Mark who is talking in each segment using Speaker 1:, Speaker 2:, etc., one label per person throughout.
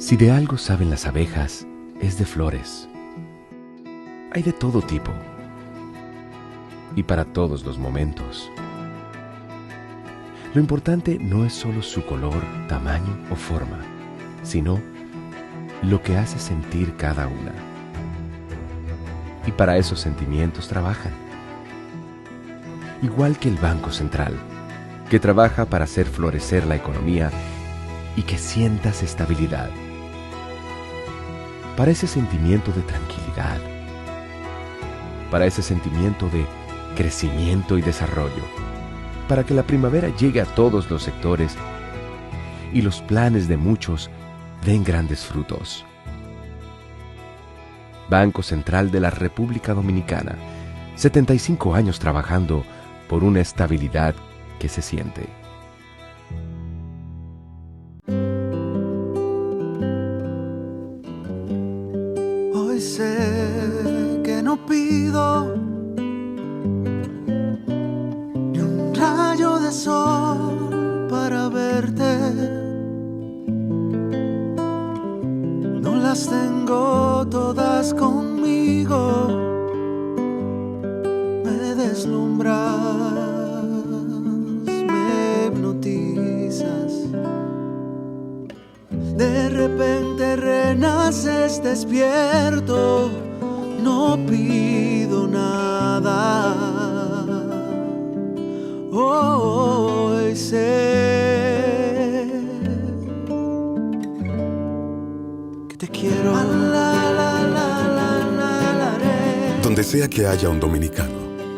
Speaker 1: Si de algo saben las abejas, es de flores. Hay de todo tipo y para todos los momentos. Lo importante no es solo su color, tamaño o forma, sino lo que hace sentir cada una. Y para esos sentimientos trabajan. Igual que el Banco Central, que trabaja para hacer florecer la economía y que sientas estabilidad. Para ese sentimiento de tranquilidad. Para ese sentimiento de crecimiento y desarrollo. Para que la primavera llegue a todos los sectores y los planes de muchos den grandes frutos. Banco Central de la República Dominicana, 75 años trabajando por una estabilidad que se siente.
Speaker 2: Hoy sé que no pido ni un rayo de sol para verte. No las tengo todas conmigo. Me deslumbras, me hipnotizas. De repente renaces despierto. No pido nada. Hoy sé que te quiero.
Speaker 3: Donde sea que haya un dominicano,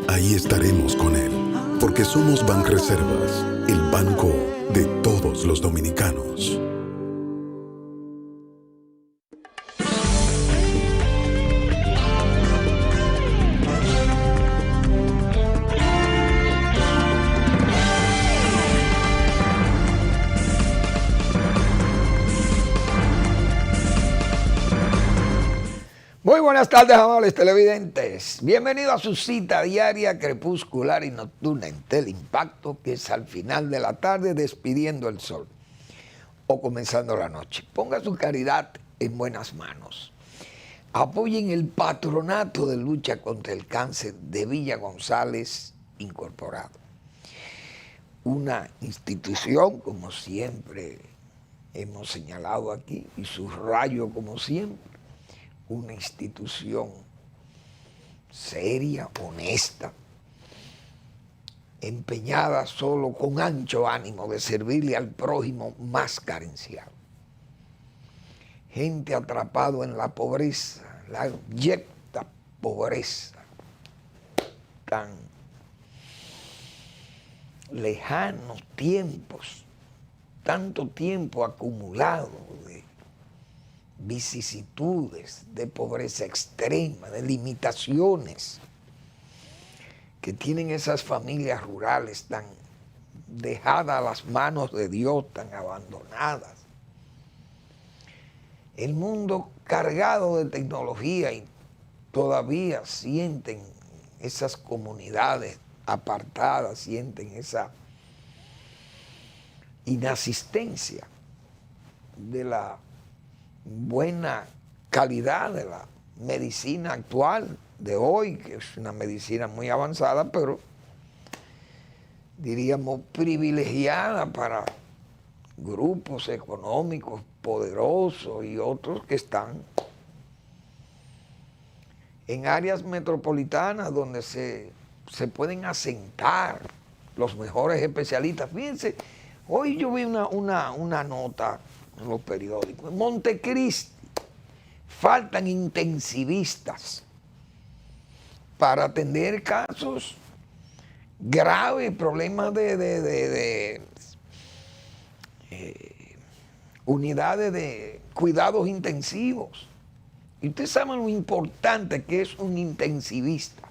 Speaker 3: ahí estaremos con él, porque somos Banreservas, el banco de todos los dominicanos.
Speaker 4: Muy buenas tardes, amables televidentes. Bienvenido a su cita diaria, crepuscular y nocturna en Teleimpacto, que es al final de la tarde despidiendo el sol o comenzando la noche. Ponga su caridad en buenas manos. Apoyen el Patronato de Lucha contra el Cáncer de Villa González Incorporado. Una institución, como siempre hemos señalado aquí, y subrayo como siempre, una institución seria, honesta, empeñada solo con ancho ánimo de servirle al prójimo más carenciado. Gente atrapado en la pobreza, la abyecta pobreza, tan lejanos tiempos, tanto tiempo acumulado de vicisitudes, de pobreza extrema, de limitaciones que tienen esas familias rurales tan dejadas a las manos de Dios, tan abandonadas. El mundo cargado de tecnología y todavía sienten esas comunidades apartadas, sienten esa inasistencia de la buena calidad de la medicina actual de hoy, que es una medicina muy avanzada, pero diríamos privilegiada para grupos económicos poderosos y otros que están en áreas metropolitanas donde se pueden asentar los mejores especialistas. Fíjense, hoy yo vi una nota en los periódicos. En Montecristi faltan intensivistas para atender casos graves, problemas de unidades de cuidados intensivos. Y ustedes saben lo importante que es un intensivista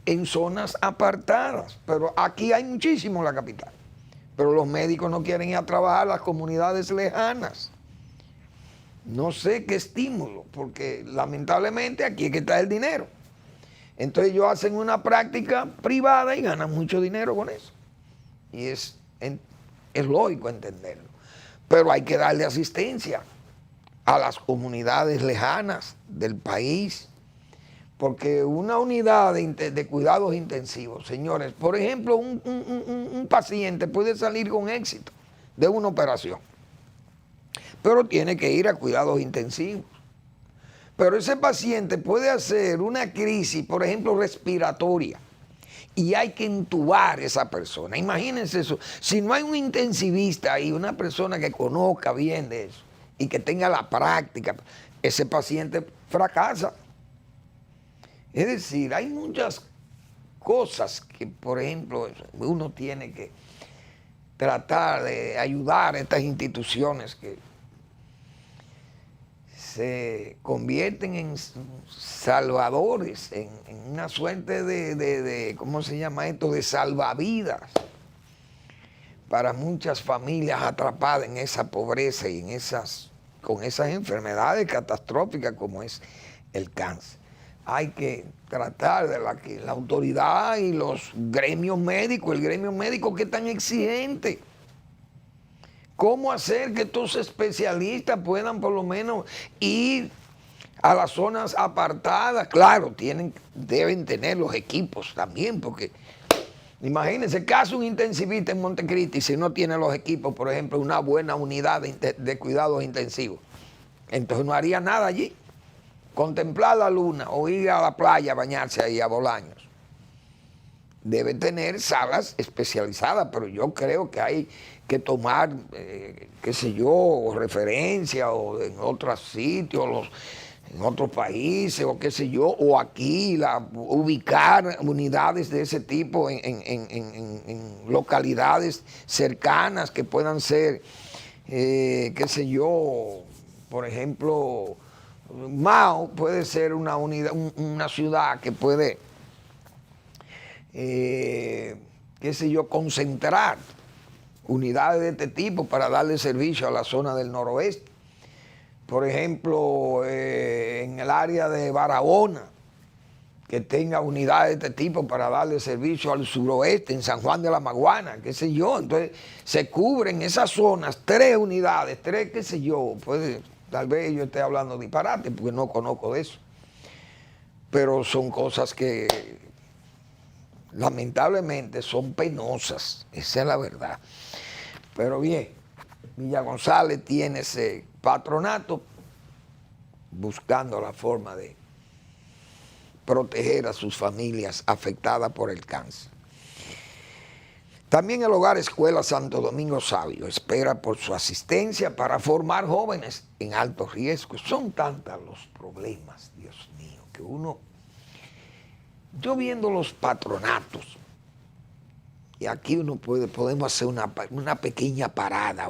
Speaker 4: en zonas apartadas, pero aquí hay muchísimo en la capital. Pero los médicos no quieren ir a trabajar a las comunidades lejanas. No sé qué estímulo, porque lamentablemente aquí es que está el dinero. Entonces ellos hacen una práctica privada y ganan mucho dinero con eso. Y es lógico entenderlo. Pero hay que darle asistencia a las comunidades lejanas del país, porque una unidad de cuidados intensivos, señores, por ejemplo, un paciente puede salir con éxito de una operación, pero tiene que ir a cuidados intensivos. Pero ese paciente puede hacer una crisis, por ejemplo, respiratoria, y hay que intubar a esa persona. Imagínense eso. Si no hay un intensivista ahí, una persona que conozca bien de eso y que tenga la práctica, ese paciente fracasa. Es decir, hay muchas cosas que, por ejemplo, uno tiene que tratar de ayudar a estas instituciones que se convierten en salvadores, en una suerte de ¿cómo se llama esto?, de salvavidas para muchas familias atrapadas en esa pobreza y con esas enfermedades catastróficas como es el cáncer. Hay que tratar de que la autoridad y los gremios médicos, el gremio médico que es tan exigente, ¿cómo hacer que estos especialistas puedan por lo menos ir a las zonas apartadas? Claro, deben tener los equipos también, porque imagínense, caso un intensivista en Montecristi, si no tiene los equipos, por ejemplo, una buena unidad de cuidados intensivos, entonces no haría nada allí. Contemplar la luna o ir a la playa a bañarse ahí a Bolaños. Debe tener salas especializadas, pero yo creo que hay que tomar, qué sé yo, referencia o en otros sitios, en otros países o qué sé yo, o aquí ubicar unidades de ese tipo en localidades cercanas que puedan ser, qué sé yo, por ejemplo, Mao puede ser una unidad, una ciudad que puede, qué sé yo, concentrar unidades de este tipo para darle servicio a la zona del noroeste. Por ejemplo, en el área de Barahona, que tenga unidades de este tipo para darle servicio al suroeste, en San Juan de la Maguana, qué sé yo. Entonces, se cubren esas zonas, 3 unidades, 3, qué sé yo, tal vez yo esté hablando disparate porque no conozco de eso. Pero son cosas que lamentablemente son penosas, esa es la verdad. Pero bien, Villa González tiene ese patronato buscando la forma de proteger a sus familias afectadas por el cáncer. También el Hogar Escuela Santo Domingo Sabio espera por su asistencia para formar jóvenes en alto riesgo. Son tantos los problemas, Dios mío, que yo viendo los patronatos, y aquí podemos hacer una pequeña parada,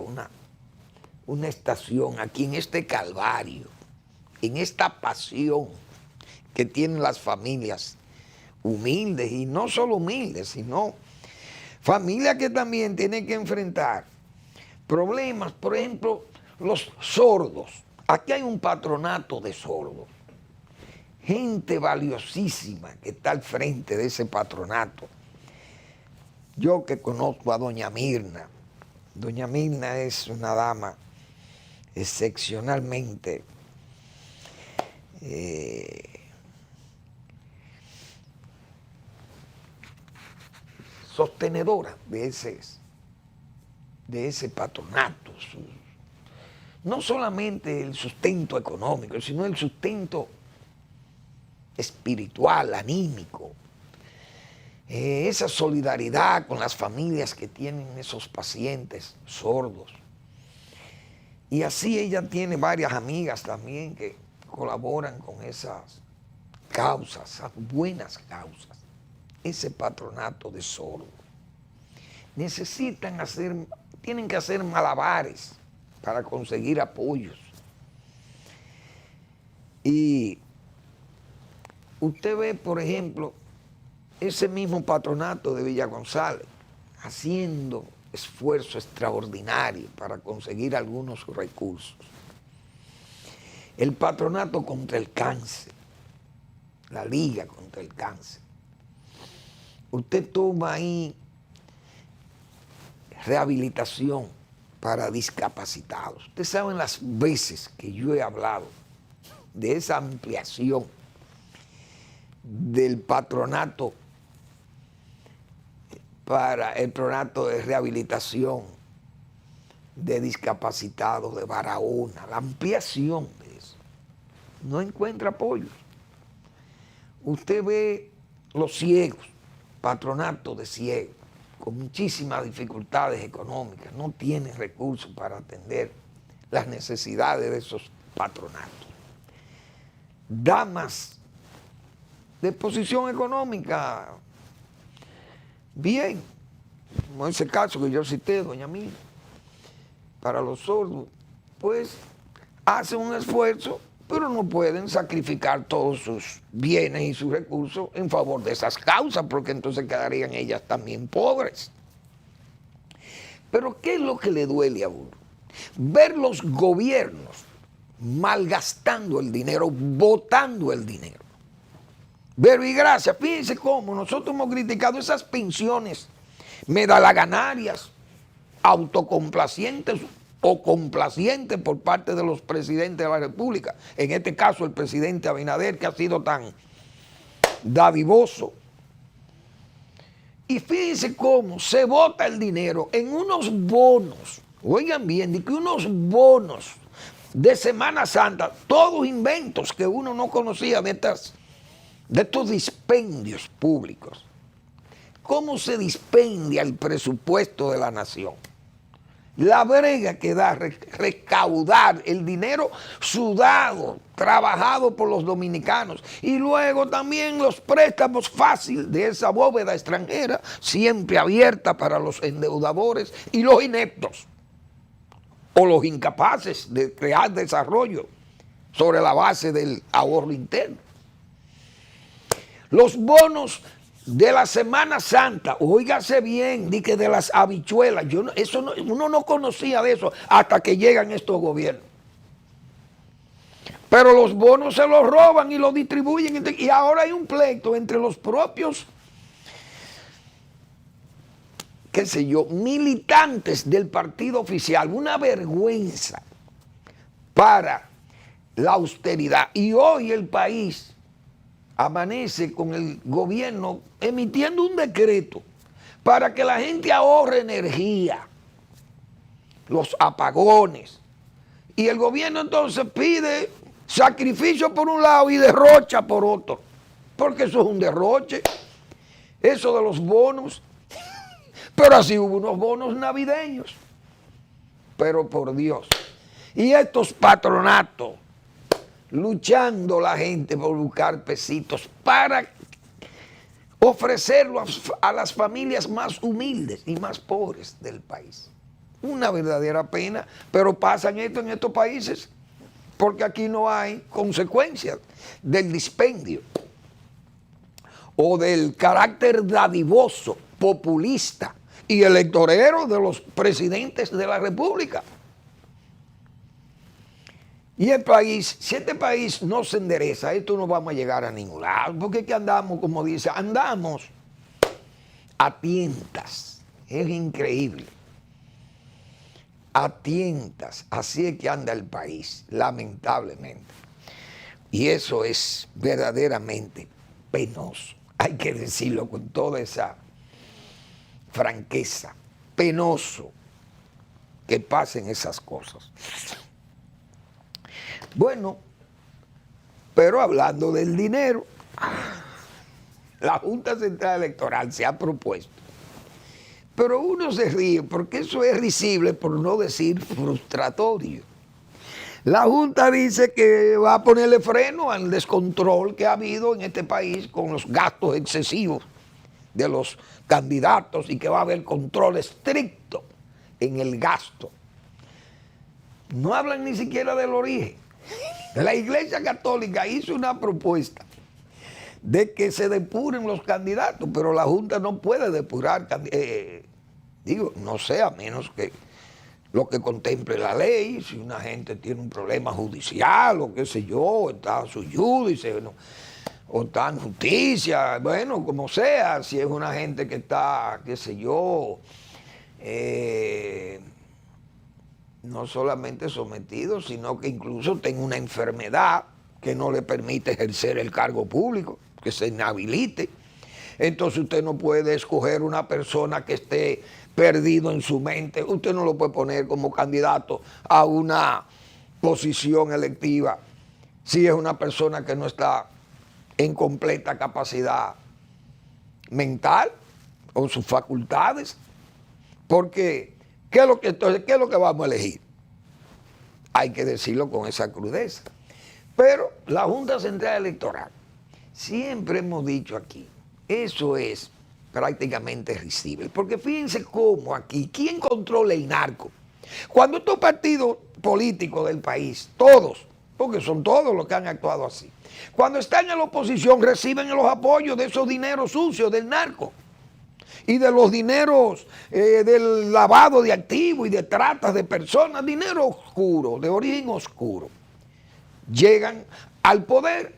Speaker 4: una estación aquí en este calvario, en esta pasión que tienen las familias humildes, y no solo humildes, sino familias que también tienen que enfrentar problemas, por ejemplo, los sordos. Aquí hay un patronato de sordos, gente valiosísima que está al frente de ese patronato. Yo que conozco a doña Mirna es una dama excepcionalmente sostenedora de ese patronato. No solamente el sustento económico, sino el sustento espiritual, anímico. Esa solidaridad con las familias que tienen esos pacientes sordos. Y así ella tiene varias amigas también que colaboran con esas causas, esas buenas causas. Ese patronato de sordos. Tienen que hacer malabares para conseguir apoyos. Y usted ve, por ejemplo, ese mismo patronato de Villa González haciendo esfuerzo extraordinario para conseguir algunos recursos. El patronato contra el cáncer, la Liga contra el Cáncer. Usted toma ahí rehabilitación para discapacitados. Ustedes saben las veces que yo he hablado de esa ampliación del patronato para el patronato de rehabilitación de discapacitados de Barahona, la ampliación de eso. No encuentra apoyo. Usted ve los ciegos, patronato de ciegos, con muchísimas dificultades económicas, no tienen recursos para atender las necesidades de esos patronatos. Damas de posición económica, bien, como ese caso que yo cité, doña Mila, para los sordos, pues hacen un esfuerzo, pero no pueden sacrificar todos sus bienes y sus recursos en favor de esas causas, porque entonces quedarían ellas también pobres. Pero ¿qué es lo que le duele a uno? Ver los gobiernos malgastando el dinero, botando el dinero. Pero y gracias, fíjense cómo nosotros hemos criticado esas pensiones medalaganarias, autocomplacientes o complacientes por parte de los presidentes de la República. En este caso el presidente Abinader, que ha sido tan dadivoso. Y fíjense cómo se bota el dinero en unos bonos, oigan bien, de que unos bonos de Semana Santa, todos inventos que uno no conocía de estos dispendios públicos. ¿Cómo se dispendia el presupuesto de la nación? La brega que da recaudar el dinero sudado, trabajado por los dominicanos, y luego también los préstamos fáciles de esa bóveda extranjera, siempre abierta para los endeudadores y los ineptos, o los incapaces de crear desarrollo sobre la base del ahorro interno. Los bonos de la Semana Santa, óigase bien, di que de las habichuelas, uno no conocía de eso hasta que llegan estos gobiernos. Pero los bonos se los roban y los distribuyen, y ahora hay un pleito entre los propios, qué sé yo, militantes del partido oficial, una vergüenza para la austeridad. Y hoy el país amanece con el gobierno emitiendo un decreto para que la gente ahorre energía, los apagones. Y el gobierno entonces pide sacrificio por un lado y derrocha por otro, porque eso es un derroche, eso de los bonos. Pero así hubo unos bonos navideños, pero por Dios. Y estos patronatos, luchando la gente por buscar pesitos para ofrecerlo a las familias más humildes y más pobres del país. Una verdadera pena, pero pasan esto en estos países porque aquí no hay consecuencias del dispendio o del carácter dadivoso, populista y electorero de los presidentes de la República. Y el país, si este país no se endereza, esto no vamos a llegar a ningún lado, porque es que andamos, como dice, andamos a tientas. Es increíble. A tientas. Así es que anda el país, lamentablemente. Y eso es verdaderamente penoso. Hay que decirlo con toda esa franqueza. Penoso que pasen esas cosas. Bueno, pero hablando del dinero, la Junta Central Electoral se ha propuesto, pero uno se ríe porque eso es risible, por no decir frustratorio. La Junta dice que va a ponerle freno al descontrol que ha habido en este país con los gastos excesivos de los candidatos y que va a haber control estricto en el gasto. No hablan ni siquiera del origen. La Iglesia Católica hizo una propuesta de que se depuren los candidatos, pero la Junta no puede depurar, no sé, a menos que lo que contemple la ley, si una gente tiene un problema judicial o qué sé yo, está su judice, o está en justicia, bueno, como sea, si es una gente que está, qué sé yo, no solamente sometido, sino que incluso tenga una enfermedad que no le permite ejercer el cargo público, que se inhabilite. Entonces usted no puede escoger una persona que esté perdido en su mente. Usted no lo puede poner como candidato a una posición electiva si es una persona que no está en completa capacidad mental o sus facultades. Porque, ¿qué es lo que vamos a elegir? Hay que decirlo con esa crudeza. Pero la Junta Central Electoral, siempre hemos dicho aquí, eso es prácticamente risible. Porque fíjense cómo aquí, ¿quién controla el narco? Cuando estos partidos políticos del país, todos, porque son todos los que han actuado así, cuando están en la oposición reciben los apoyos de esos dineros sucios del narco y de los dineros del lavado de activos y de tratas de personas, dinero oscuro, de origen oscuro. Llegan al poder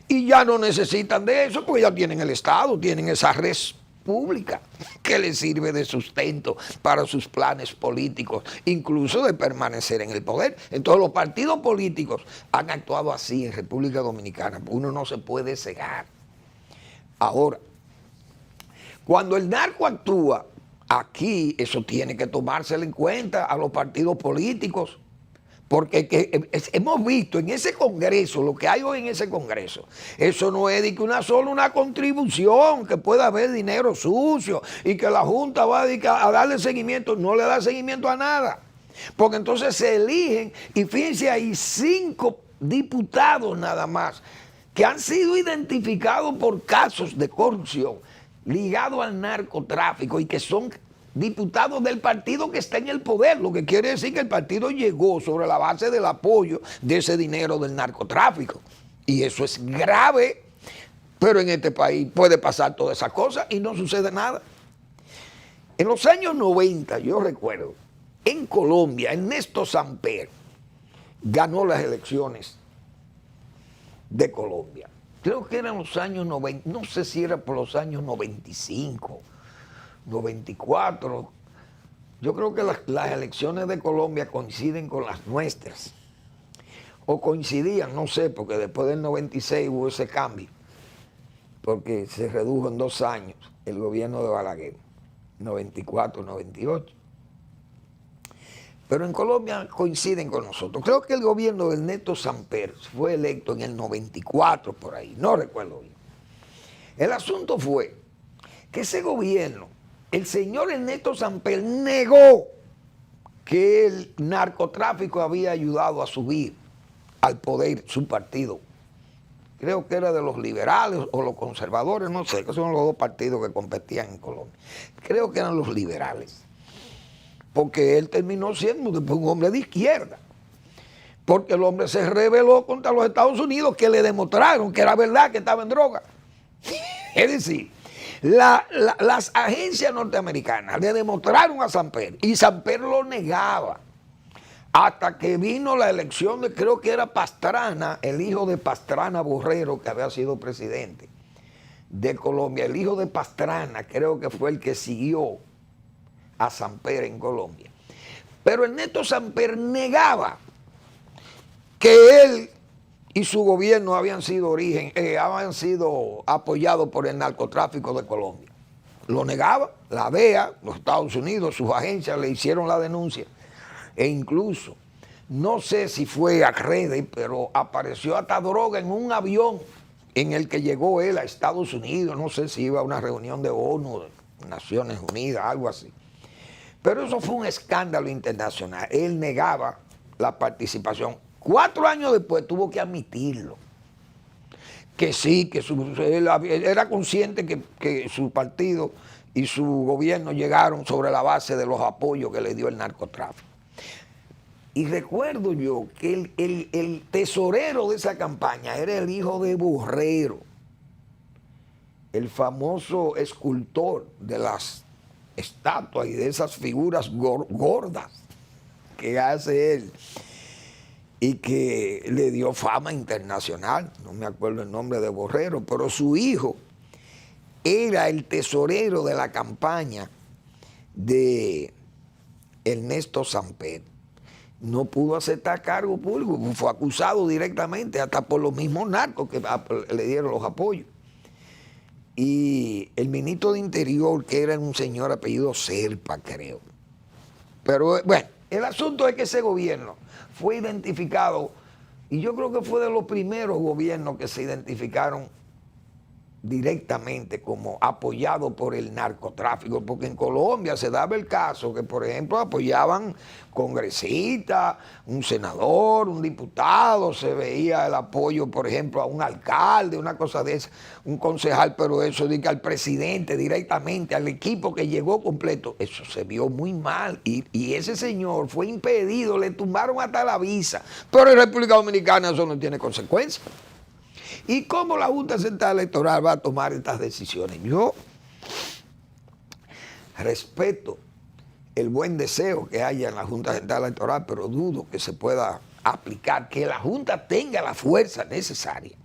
Speaker 4: y ya no necesitan de eso porque ya tienen el Estado, tienen esa red pública que les sirve de sustento para sus planes políticos, incluso de permanecer en el poder. Entonces los partidos políticos han actuado así en República Dominicana. Uno no se puede cegar. Ahora, cuando el narco actúa, aquí eso tiene que tomárselo en cuenta a los partidos políticos. Porque hemos visto en ese Congreso, lo que hay hoy en ese Congreso, eso no es de que una contribución, que pueda haber dinero sucio y que la Junta va a darle seguimiento, no le da seguimiento a nada. Porque entonces se eligen, y fíjense, hay 5 diputados nada más que han sido identificados por casos de corrupción ligados al narcotráfico y que son diputados del partido que está en el poder, lo que quiere decir que el partido llegó sobre la base del apoyo de ese dinero del narcotráfico. Y eso es grave, pero en este país puede pasar todas esas cosas y no sucede nada. En los años 90, yo recuerdo, en Colombia, Ernesto Samper ganó las elecciones de Colombia. Creo que eran los años 90, no sé si era por los años 95, 94, yo creo que las elecciones de Colombia coinciden con las nuestras, o coincidían, no sé, porque después del 96 hubo ese cambio, porque se redujo en 2 años el gobierno de Balaguer, 94, 98. Pero en Colombia coinciden con nosotros. Creo que el gobierno de Ernesto Samper fue electo en el 94, por ahí, no recuerdo bien. El asunto fue que ese gobierno, el señor Ernesto Samper negó que el narcotráfico había ayudado a subir al poder su partido. Creo que era de los liberales o los conservadores, no sé, que son los 2 partidos que competían en Colombia. Creo que eran los liberales, porque él terminó siendo después un hombre de izquierda, porque el hombre se rebeló contra los Estados Unidos, que le demostraron que era verdad que estaba en droga. Es decir, las agencias norteamericanas le demostraron a Samper y Samper lo negaba hasta que vino la elección de, creo que era Pastrana, el hijo de Pastrana Borrero, que había sido presidente de Colombia. El hijo de Pastrana creo que fue el que siguió a Samper en Colombia. Pero Ernesto Samper negaba que él y su gobierno habían sido apoyados por el narcotráfico de Colombia. Lo negaba, la DEA, los Estados Unidos, sus agencias le hicieron la denuncia. E incluso, no sé si fue a redes, pero apareció hasta droga en un avión en el que llegó él a Estados Unidos. No sé si iba a una reunión de ONU, de Naciones Unidas, algo así. Pero eso fue un escándalo internacional. Él negaba la participación. 4 años después tuvo que admitirlo. Que sí, que él era consciente que su partido y su gobierno llegaron sobre la base de los apoyos que le dio el narcotráfico. Y recuerdo yo que el tesorero de esa campaña era el hijo de Borrero, el famoso escultor de las estatuas y de esas figuras gordas que hace él y que le dio fama internacional. No me acuerdo el nombre de Borrero, pero su hijo era el tesorero de la campaña de Ernesto Samper. no pudo aceptar cargo público, fue acusado directamente, hasta por los mismos narcos que le dieron los apoyos. Y el ministro de Interior, que era un señor apellido Serpa, creo. Pero bueno, el asunto es que ese gobierno fue identificado, y yo creo que fue de los primeros gobiernos que se identificaron directamente como apoyado por el narcotráfico, porque en Colombia se daba el caso que, por ejemplo, apoyaban congresistas, un senador, un diputado, se veía el apoyo, por ejemplo, a un alcalde, una cosa de esa, un concejal, pero eso de que al presidente directamente, al equipo que llegó completo, eso se vio muy mal, y ese señor fue impedido, le tumbaron hasta la visa, pero en República Dominicana eso no tiene consecuencias. ¿Y cómo la Junta Central Electoral va a tomar estas decisiones? Yo respeto el buen deseo que haya en la Junta Central Electoral, pero dudo que se pueda aplicar, que la Junta tenga la fuerza necesaria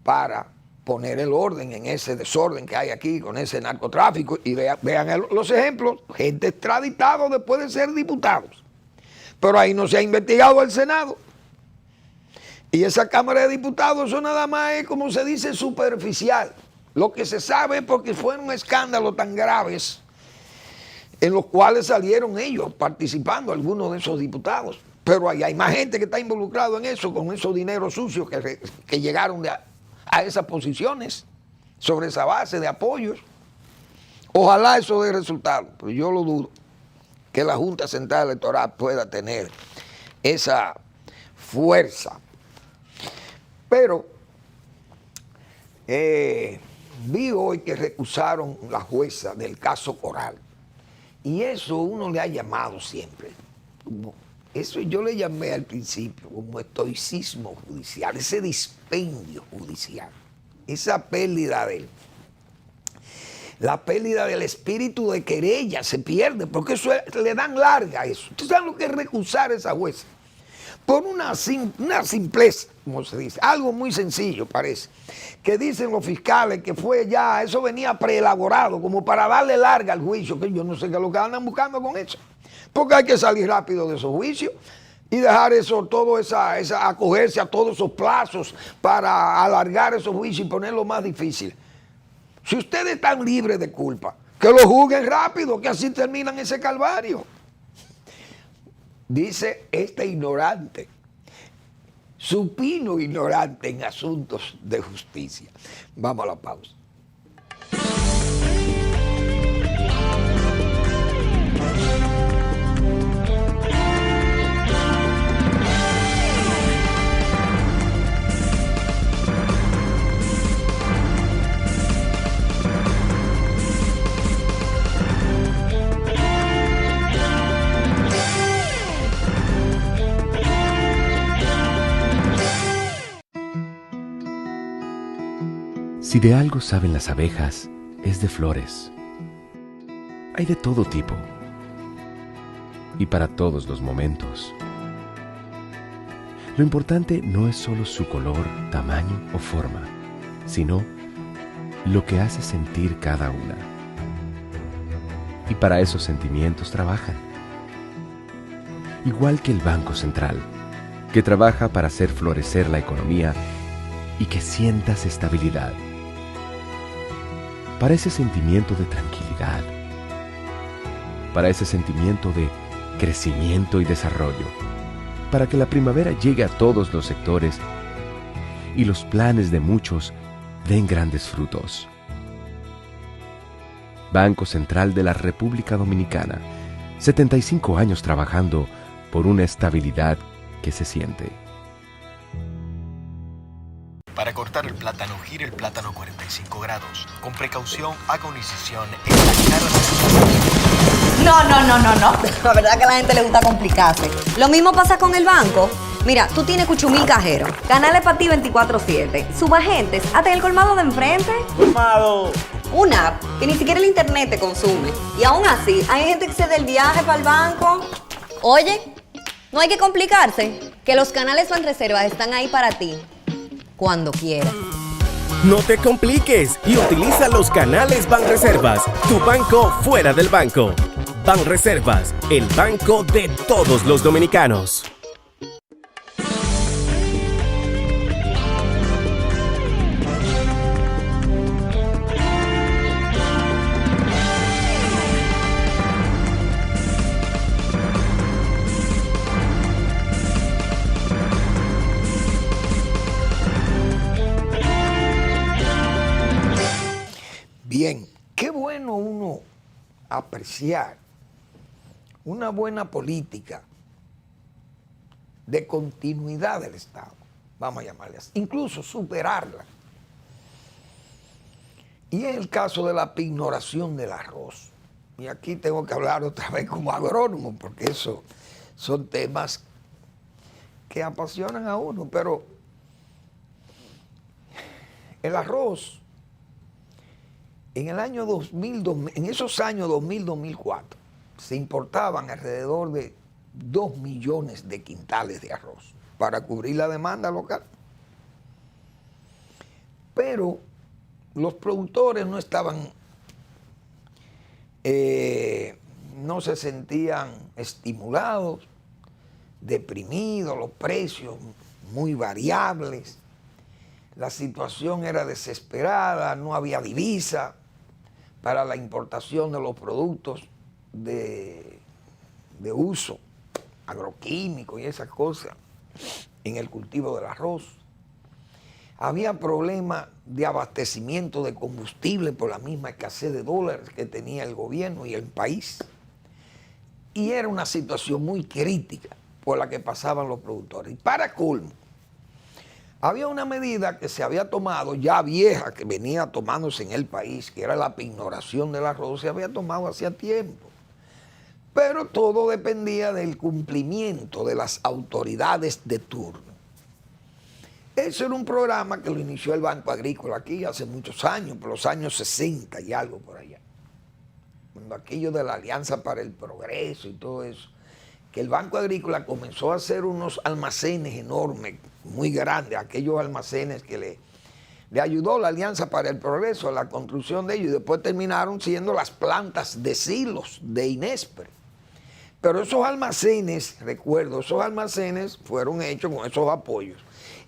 Speaker 4: para poner el orden en ese desorden que hay aquí con ese narcotráfico. Y vean los ejemplos, gente extraditada después de ser diputados. Pero ahí no se ha investigado el Senado. Y esa Cámara de Diputados, eso nada más es, como se dice, superficial. Lo que se sabe es porque fueron escándalos tan graves en los cuales salieron ellos participando, algunos de esos diputados. Pero ahí hay más gente que está involucrado en eso, con esos dineros sucios que llegaron a esas posiciones, sobre esa base de apoyos. Ojalá eso dé resultado, pero yo lo dudo, que la Junta Central Electoral pueda tener esa fuerza. Pero vi hoy que recusaron la jueza del caso Coral. Y eso uno le ha llamado siempre. Eso yo le llamé al principio como estoicismo judicial, ese dispendio judicial, esa pérdida la pérdida del espíritu de querella se pierde, porque eso le dan larga a eso. ¿Ustedes saben lo que es recusar a esa jueza? Por una simpleza, como se dice, algo muy sencillo parece, que dicen los fiscales que fue ya, eso venía preelaborado, como para darle larga al juicio, que yo no sé qué es lo que andan buscando con eso, porque hay que salir rápido de esos juicios y dejar eso, todo acogerse a todos esos plazos para alargar esos juicios y ponerlo más difícil. Si ustedes están libres de culpa, que lo juzguen rápido, que así terminan ese calvario. Dice este ignorante, supino ignorante en asuntos de justicia. Vamos a la pausa.
Speaker 1: Si de algo saben las abejas, es de flores. Hay de todo tipo y para todos los momentos. Lo importante no es solo su color, tamaño o forma, sino lo que hace sentir cada una. Y para esos sentimientos trabajan. Igual que el Banco Central, que trabaja para hacer florecer la economía y que sientas estabilidad. Para ese sentimiento de tranquilidad, para ese sentimiento de crecimiento y desarrollo, para que la primavera llegue a todos los sectores y los planes de muchos den grandes frutos. Banco Central de la República Dominicana, 75 años trabajando por una estabilidad que se siente.
Speaker 5: Para cortar el plátano, gire el plátano 45 grados. Con precaución, haga una incisión en la cara de...
Speaker 6: No. La verdad que a la gente le gusta complicarse. Lo mismo pasa con el banco. Mira, tú tienes Cuchumil Cajero, canales para ti 24/7, subagentes, hasta el colmado de enfrente.
Speaker 7: ¡Colmado!
Speaker 6: Una app que ni siquiera el internet te consume. Y aún así, hay gente que se da el viaje para el banco. Oye, no hay que complicarse, que los canales Banreservas están ahí para ti. Cuando quieras.
Speaker 7: No te compliques y utiliza los canales Banreservas, tu banco fuera del banco. Banreservas, el banco de todos los dominicanos.
Speaker 4: Bien, qué bueno uno apreciar una buena política de continuidad del Estado, vamos a llamarle así, incluso superarla. Y es el caso de la pignoración del arroz. Y aquí tengo que hablar otra vez como agrónomo, porque eso son temas que apasionan a uno, pero el arroz en el año 2000, en esos años 2000-2004, se importaban alrededor de 2 millones de quintales de arroz para cubrir la demanda local. Pero los productores no estaban, no se sentían estimulados, deprimidos, los precios muy variables, la situación era desesperada, no había divisa para la importación de los productos de uso agroquímico y esas cosas en el cultivo del arroz. Había problemas de abastecimiento de combustible por la misma escasez de dólares que tenía el gobierno y el país. Y era una situación muy crítica por la que pasaban los productores. Y para colmo, había una medida que se había tomado, ya vieja, que venía tomándose en el país, que era la pignoración del arroz, se había tomado hacía tiempo. Pero todo dependía del cumplimiento de las autoridades de turno. Ese era un programa que lo inició el Banco Agrícola aquí hace muchos años, por los años 60 y algo por allá. Cuando aquello de la Alianza para el Progreso y todo eso, que el Banco Agrícola comenzó a hacer unos almacenes enormes, muy grandes, aquellos almacenes que le ayudó la Alianza para el Progreso a la construcción de ellos, y después terminaron siendo las plantas de silos de Inespre. Pero esos almacenes, recuerdo, esos almacenes fueron hechos con esos apoyos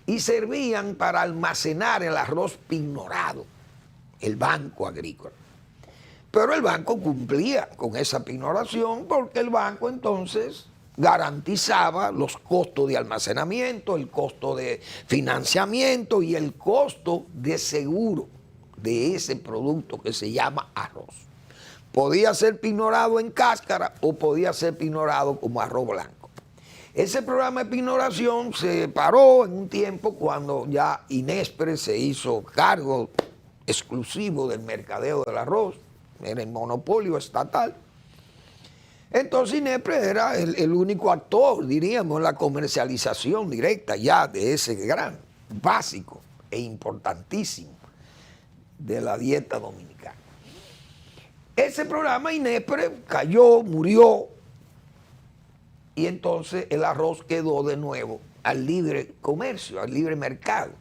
Speaker 4: y servían para almacenar el arroz pignorado, el Banco Agrícola. Pero el banco cumplía con esa pignoración porque el banco entonces garantizaba los costos de almacenamiento, el costo de financiamiento y el costo de seguro de ese producto que se llama arroz. Podía ser pignorado en cáscara o podía ser pignorado como arroz blanco. Ese programa de pignoración se paró en un tiempo cuando ya Inespre se hizo cargo exclusivo del mercadeo del arroz, era el monopolio estatal. Entonces Inespre era el único actor, diríamos, en la comercialización directa ya de ese gran, básico e importantísimo de la dieta dominicana. Ese programa Inespre cayó, murió, y entonces el arroz quedó de nuevo al libre comercio, al libre mercado.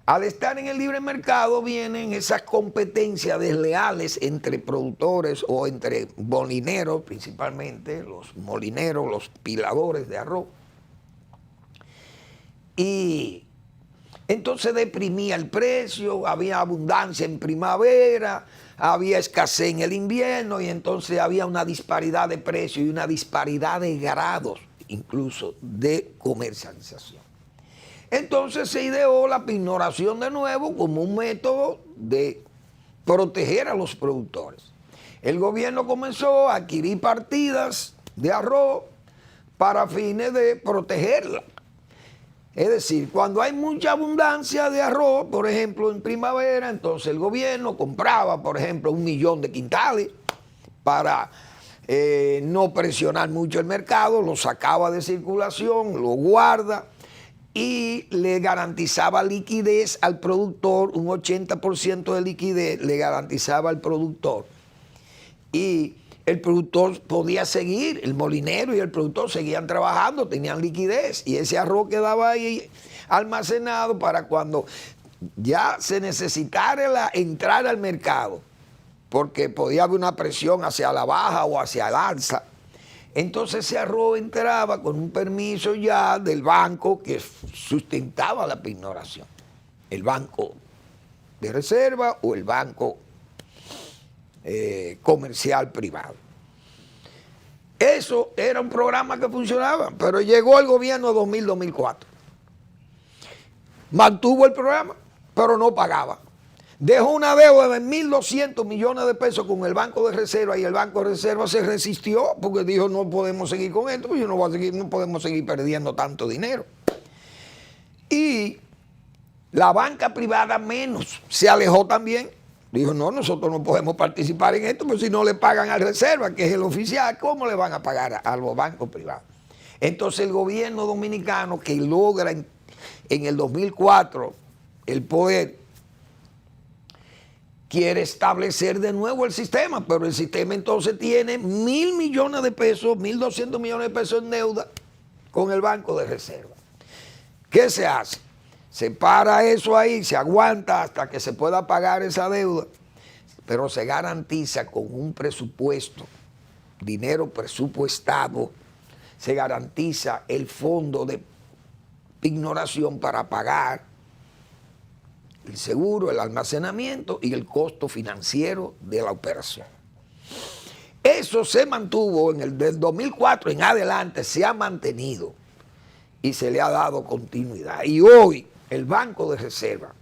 Speaker 4: Al estar en el libre mercado vienen esas competencias desleales entre productores o entre molineros, principalmente los molineros, los piladores de arroz. Y entonces deprimía el precio, había abundancia en primavera, había escasez en el invierno y entonces había una disparidad de precios y una disparidad de grados, incluso de comercialización. Entonces se ideó la pignoración de nuevo como un método de proteger a los productores. El gobierno comenzó a adquirir partidas de arroz para fines de protegerla. Es decir, cuando hay mucha abundancia de arroz, por ejemplo, en primavera, entonces el gobierno compraba, por ejemplo, 1 millón de quintales para no presionar mucho el mercado, lo sacaba de circulación, lo guarda y le garantizaba liquidez al productor, un 80% de liquidez le garantizaba al productor. Y el productor podía seguir, el molinero y el productor seguían trabajando, tenían liquidez y ese arroz quedaba ahí almacenado para cuando ya se necesitara entrar al mercado porque podía haber una presión hacia la baja o hacia el alza. Entonces ese arroz entraba con un permiso ya del banco que sustentaba la pignoración, el banco de reserva o el banco comercial privado. Eso era un programa que funcionaba, pero llegó el gobierno 2000-2004. Mantuvo el programa, pero no pagaba. Dejó una deuda de 1.200 millones de pesos con el Banco de Reserva y el Banco de Reserva se resistió porque dijo no podemos seguir con esto, pues no podemos seguir perdiendo tanto dinero. Y la banca privada menos se alejó también. Dijo, no, nosotros no podemos participar en esto, porque si no le pagan al Reserva, que es el oficial, ¿cómo le van a pagar a los bancos privados? Entonces el gobierno dominicano, que logra en el 2004 el poder, quiere establecer de nuevo el sistema, pero el sistema entonces tiene 1.000 millones de pesos, 1.200 millones de pesos en deuda con el Banco de Reserva. ¿Qué se hace? Se para eso ahí, se aguanta hasta que se pueda pagar esa deuda, pero se garantiza con un presupuesto, dinero presupuestado, se garantiza el fondo de pignoración para pagar el seguro, el almacenamiento y el costo financiero de la operación. Eso se mantuvo del 2004 en adelante, se ha mantenido y se le ha dado continuidad. Y hoy el Banco de Reserva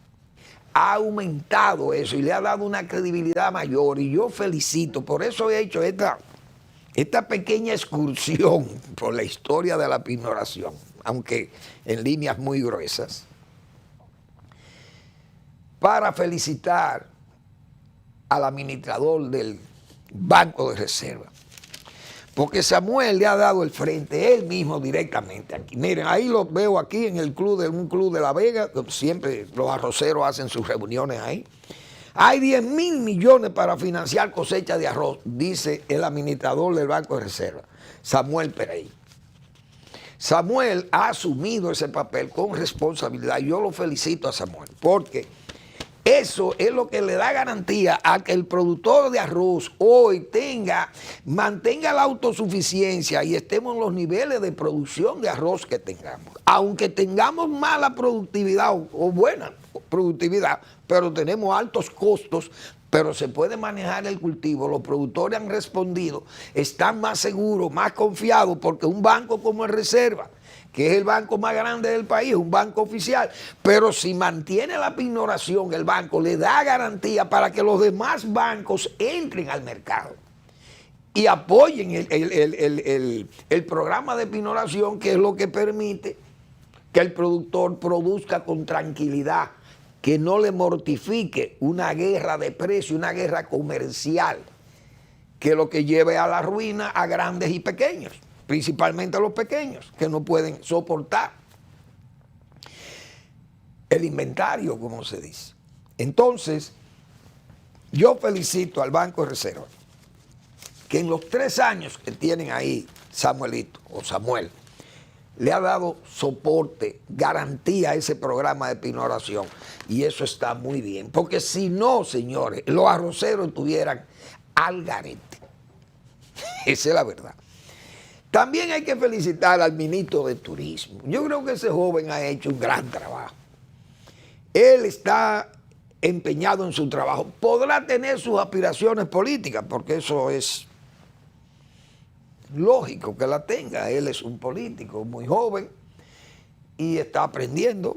Speaker 4: ha aumentado eso y le ha dado una credibilidad mayor, y yo felicito, por eso he hecho esta pequeña excursión por la historia de la pignoración, aunque en líneas muy gruesas, para felicitar al administrador del Banco de Reserva. Porque Samuel le ha dado el frente, él mismo directamente aquí. Miren, ahí lo veo aquí en el club, un club de La Vega, siempre los arroceros hacen sus reuniones ahí. Hay 10.000 millones para financiar cosecha de arroz, dice el administrador del Banco de Reserva, Samuel Pereira. Samuel ha asumido ese papel con responsabilidad. Yo lo felicito a Samuel, porque eso es lo que le da garantía a que el productor de arroz hoy mantenga la autosuficiencia y estemos en los niveles de producción de arroz que tengamos. Aunque tengamos mala productividad o buena productividad, pero tenemos altos costos, pero se puede manejar el cultivo. Los productores han respondido, están más seguros, más confiados, porque un banco como el Reserva, que es el banco más grande del país, un banco oficial, pero si mantiene la pignoración, el banco le da garantía para que los demás bancos entren al mercado y apoyen el programa de pignoración, que es lo que permite que el productor produzca con tranquilidad, que no le mortifique una guerra de precio, una guerra comercial, que lo que lleve a la ruina a grandes y pequeños, principalmente a los pequeños, que no pueden soportar el inventario, como se dice. Entonces, yo felicito al Banco de Reserva, que en los 3 años que tienen ahí Samuelito, o Samuel, le ha dado soporte, garantía a ese programa de pignoración, y eso está muy bien, porque si no, señores, los arroceros estuvieran al garete. Esa es la verdad. También hay que felicitar al ministro de Turismo. Yo creo que ese joven ha hecho un gran trabajo. Él está empeñado en su trabajo. Podrá tener sus aspiraciones políticas, porque eso es lógico que la tenga. Él es un político muy joven y está aprendiendo,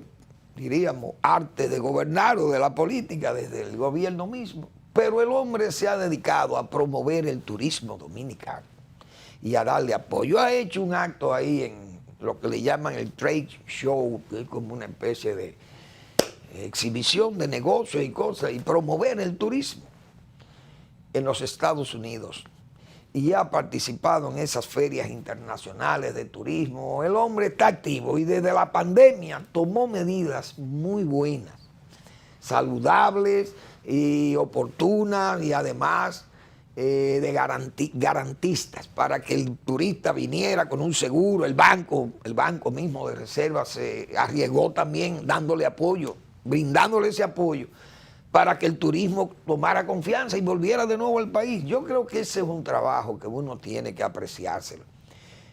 Speaker 4: diríamos, arte de gobernar o de la política desde el gobierno mismo. Pero el hombre se ha dedicado a promover el turismo dominicano y a darle apoyo. Ha hecho un acto ahí en lo que le llaman el trade show, que es como una especie de exhibición de negocios y cosas, y promover el turismo en los Estados Unidos. Y ha participado en esas ferias internacionales de turismo. El hombre está activo y desde la pandemia tomó medidas muy buenas, saludables y oportunas, y además garantistas, para que el turista viniera con un seguro. El banco mismo de Reserva se arriesgó también dándole apoyo, brindándole ese apoyo para que el turismo tomara confianza y volviera de nuevo al país. Yo creo que ese es un trabajo que uno tiene que apreciárselo.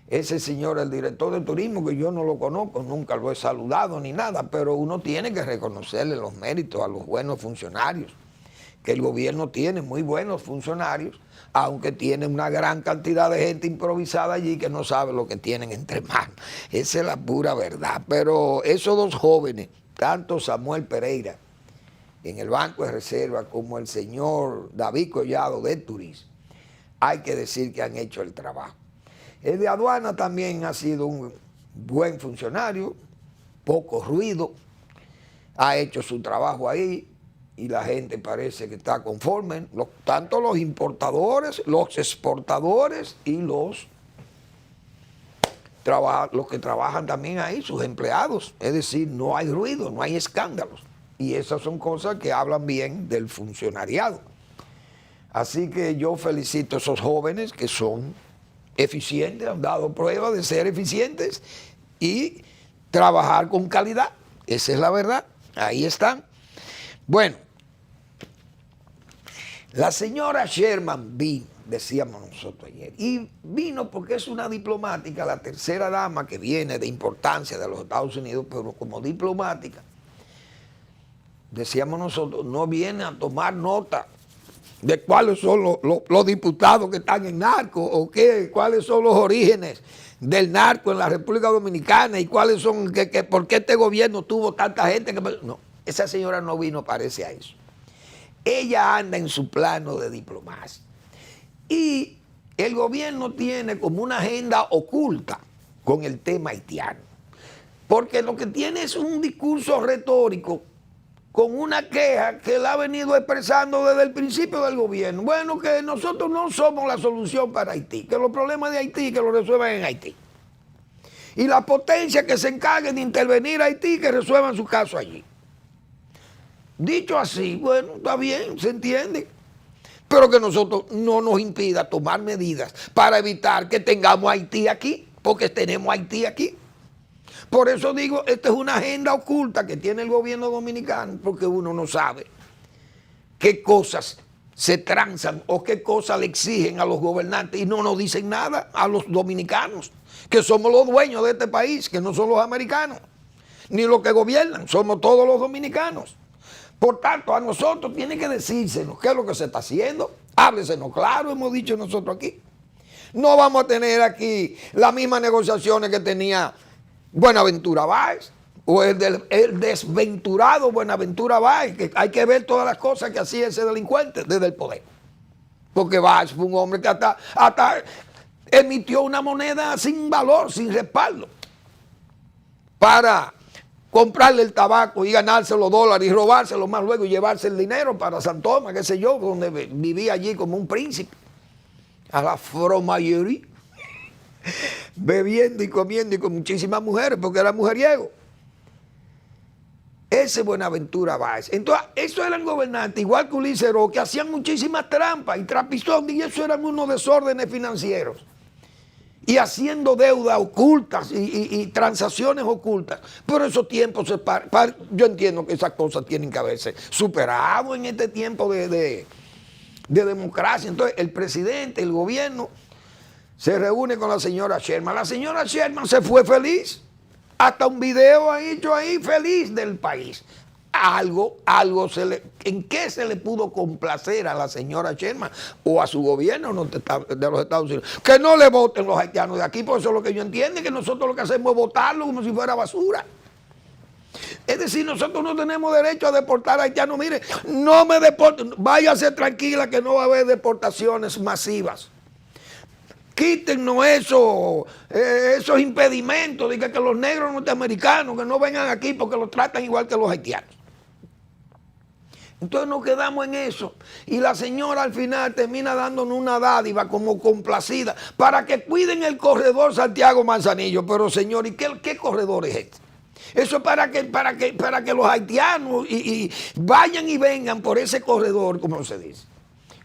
Speaker 4: Ese señor, el director de turismo, que yo no lo conozco, nunca lo he saludado ni nada, pero uno tiene que reconocerle los méritos a los buenos funcionarios, que el gobierno tiene muy buenos funcionarios, aunque tiene una gran cantidad de gente improvisada allí que no sabe lo que tienen entre manos. Esa es la pura verdad. Pero esos dos jóvenes, tanto Samuel Pereira en el Banco de Reserva como el señor David Collado de Turismo, hay que decir que han hecho el trabajo. El de aduana también ha sido un buen funcionario, poco ruido, ha hecho su trabajo ahí y la gente parece que está conforme, tanto los importadores, los exportadores y los que trabajan también ahí, sus empleados. Es decir, no hay ruido, no hay escándalos. Y esas son cosas que hablan bien del funcionariado. Así que yo felicito a esos jóvenes que son eficientes, han dado prueba de ser eficientes y trabajar con calidad. Esa es la verdad. Ahí están. Bueno, la señora Sherman vino, decíamos nosotros ayer, y vino porque es una diplomática, la tercera dama que viene de importancia de los Estados Unidos, pero como diplomática, decíamos nosotros, no viene a tomar nota de cuáles son los diputados que están en narco o cuáles son los orígenes del narco en la República Dominicana y cuáles son, por qué este gobierno tuvo tanta gente. No, esa señora no vino, parece a eso. Ella anda en su plano de diplomacia. Y el gobierno tiene como una agenda oculta con el tema haitiano. Porque lo que tiene es un discurso retórico con una queja que él ha venido expresando desde el principio del gobierno. Bueno, que nosotros no somos la solución para Haití, que los problemas de Haití que los resuelvan en Haití. Y la potencia que se encargue de intervenir a Haití, que resuelvan su caso allí. Dicho así, bueno, está bien, se entiende. Pero que nosotros no nos impida tomar medidas para evitar que tengamos Haití aquí, porque tenemos Haití aquí. Por eso digo, esta es una agenda oculta que tiene el gobierno dominicano, porque uno no sabe qué cosas se transan o qué cosas le exigen a los gobernantes y no nos dicen nada a los dominicanos, que somos los dueños de este país, que no son los americanos, ni los que gobiernan, somos todos los dominicanos. Por tanto, a nosotros tiene que decírsenos qué es lo que se está haciendo, háblesenos claro, hemos dicho nosotros aquí. No vamos a tener aquí las mismas negociaciones que tenía Buenaventura Báez, o el desventurado Buenaventura Báez, que hay que ver todas las cosas que hacía ese delincuente desde el poder. Porque Báez fue un hombre que hasta emitió una moneda sin valor, sin respaldo, para comprarle el tabaco y ganarse los dólares y robárselo más luego y llevarse el dinero para San Tomás, qué sé yo, donde vivía allí como un príncipe, a la fromayería, bebiendo y comiendo y con muchísimas mujeres, porque era mujeriego. Ese Buenaventura Báez. Entonces, esos eran gobernantes, igual que Ulises Roque, que hacían muchísimas trampas y trapizón, y eso eran unos desórdenes financieros. Y haciendo deudas ocultas y transacciones ocultas. Pero esos tiempos, yo entiendo que esas cosas tienen que haberse superado en este tiempo de democracia. Entonces, el presidente, el gobierno, se reúne con la señora Sherman. La señora Sherman se fue feliz. Hasta un video ha hecho ahí feliz del país. ¿En qué se le pudo complacer a la señora Sherman o a su gobierno de los Estados Unidos? Que no le voten los haitianos de aquí, por eso es lo que yo entiendo, que nosotros lo que hacemos es votarlo como si fuera basura. Es decir, nosotros no tenemos derecho a deportar a haitianos. Mire, no me deporten, váyase tranquila que no va a haber deportaciones masivas. Quítennos esos impedimentos de que los negros norteamericanos que no vengan aquí porque los tratan igual que los haitianos. Entonces nos quedamos en eso y la señora al final termina dándonos una dádiva como complacida para que cuiden el corredor Santiago Manzanillo. Pero señor, ¿y qué corredor es este? Eso es para que los haitianos y vayan y vengan por ese corredor, como se dice.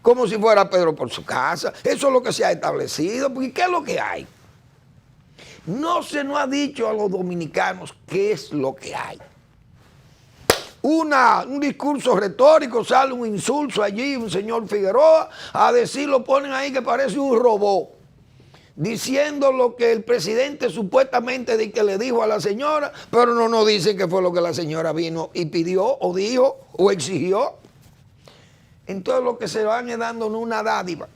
Speaker 4: Como si fuera Pedro por su casa. Eso es lo que se ha establecido. Porque ¿qué es lo que hay? No se nos ha dicho a los dominicanos qué es lo que hay. un discurso retórico, sale un insulto allí, un señor Figueroa, a decir, lo ponen ahí que parece un robot, diciendo lo que el presidente supuestamente le dijo a la señora, pero no nos dicen que fue lo que la señora vino y pidió, o dijo, o exigió. Entonces lo que se van es dando una dádiva.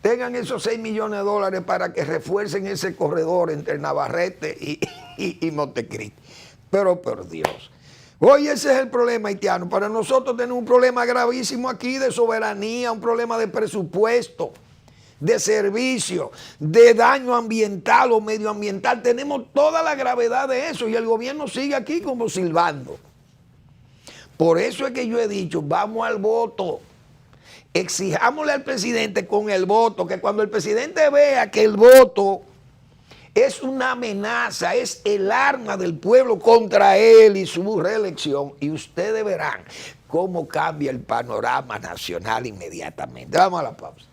Speaker 4: Tengan esos 6 millones de dólares para que refuercen ese corredor entre Navarrete y Montecristi. Pero por Dios. Hoy ese es el problema haitiano. Para nosotros tenemos un problema gravísimo aquí de soberanía, un problema de presupuesto, de servicio, de daño ambiental o medioambiental. Tenemos toda la gravedad de eso y el gobierno sigue aquí como silbando. Por eso es que yo he dicho, vamos al voto. Exijámosle al presidente con el voto, que cuando el presidente vea que el voto es una amenaza, es el arma del pueblo contra él y su reelección, y ustedes verán cómo cambia el panorama nacional inmediatamente. Vamos a la pausa.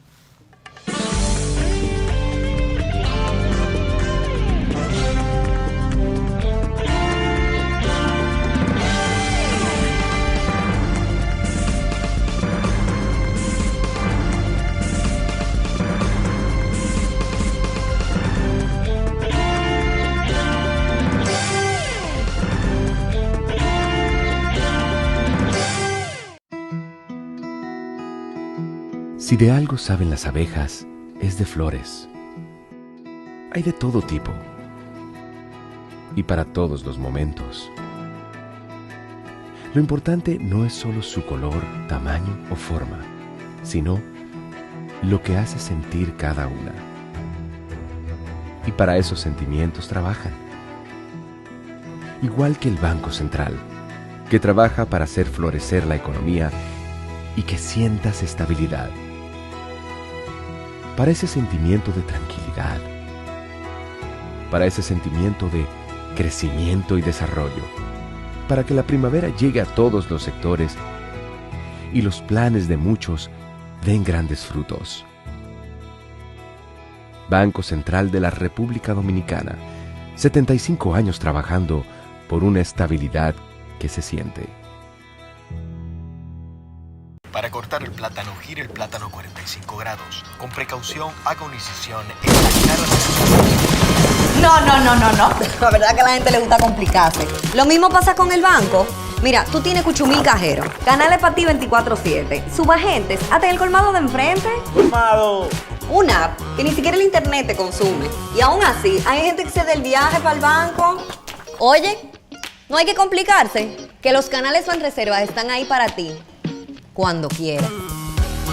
Speaker 1: Si de algo saben las abejas, es de flores. Hay de todo tipo y para todos los momentos. Lo importante no es solo su color, tamaño o forma, sino lo que hace sentir cada una. Y para esos sentimientos trabajan. Igual que el Banco Central, que trabaja para hacer florecer la economía y que sientas estabilidad. Para ese sentimiento de tranquilidad, para ese sentimiento de crecimiento y desarrollo, para que la primavera llegue a todos los sectores y los planes de muchos den grandes frutos. Banco Central de la República Dominicana, 75 años trabajando por una estabilidad que se siente.
Speaker 5: Para cortar el plátano, gire el plátano 45 grados. Con precaución, haga una incisión en la cara de...
Speaker 6: No. La verdad que a la gente le gusta complicarse. Lo mismo pasa con el banco. Mira, tú tienes Cuchumil Cajero, canales para ti 24/7, subagentes, hasta el colmado de enfrente.
Speaker 8: ¡Colmado!
Speaker 6: Una app que ni siquiera el internet te consume. Y aún así, hay gente que se da el viaje para el banco. Oye, no hay que complicarse, que los canales Banreservas están ahí para ti. Cuando quieras.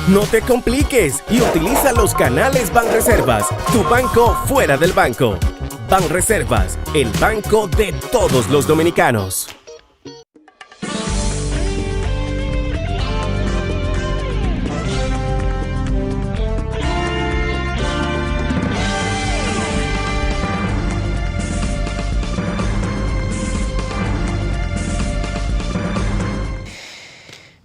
Speaker 7: No te compliques y utiliza los canales Banreservas, tu banco fuera del banco. Banreservas, el banco de todos los dominicanos.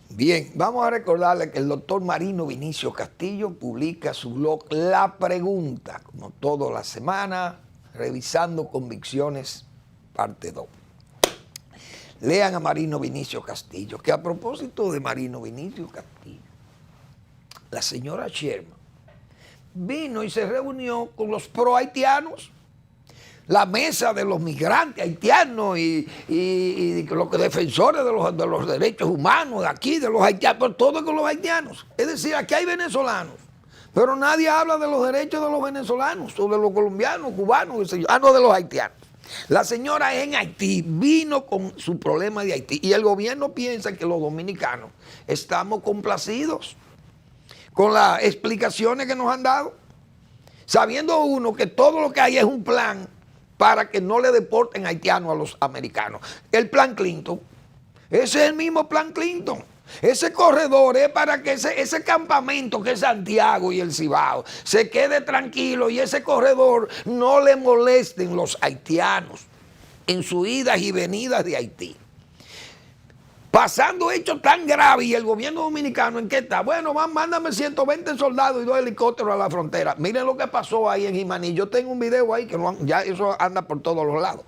Speaker 4: Bien, vamos a recordarle que el doctor Marino Vinicio Castillo publica su blog La Pregunta, como toda la semana, revisando convicciones, parte 2. Lean a Marino Vinicio Castillo, que a propósito de Marino Vinicio Castillo, la señora Sherman vino y se reunió con los pro-haitianos, la mesa de los migrantes haitianos y los defensores de los derechos humanos de aquí, de los haitianos, pero todo con los haitianos. Es decir, aquí hay venezolanos, pero nadie habla de los derechos de los venezolanos o de los colombianos, cubanos, qué sé yo. No, de los haitianos. La señora en Haití vino con su problema de Haití y el gobierno piensa que los dominicanos estamos complacidos con las explicaciones que nos han dado, sabiendo uno que todo lo que hay es un plan para que no le deporten haitianos a los americanos. El plan Clinton, ese es el mismo plan Clinton. Ese corredor es para que ese campamento que es Santiago y el Cibao se quede tranquilo y ese corredor no le molesten los haitianos en sus idas y venidas de Haití. Pasando hechos tan graves y el gobierno dominicano, ¿en qué está? Bueno, mándame 120 soldados y 2 helicópteros a la frontera. Miren lo que pasó ahí en Jimaní. Yo tengo un video ahí que ya eso anda por todos los lados.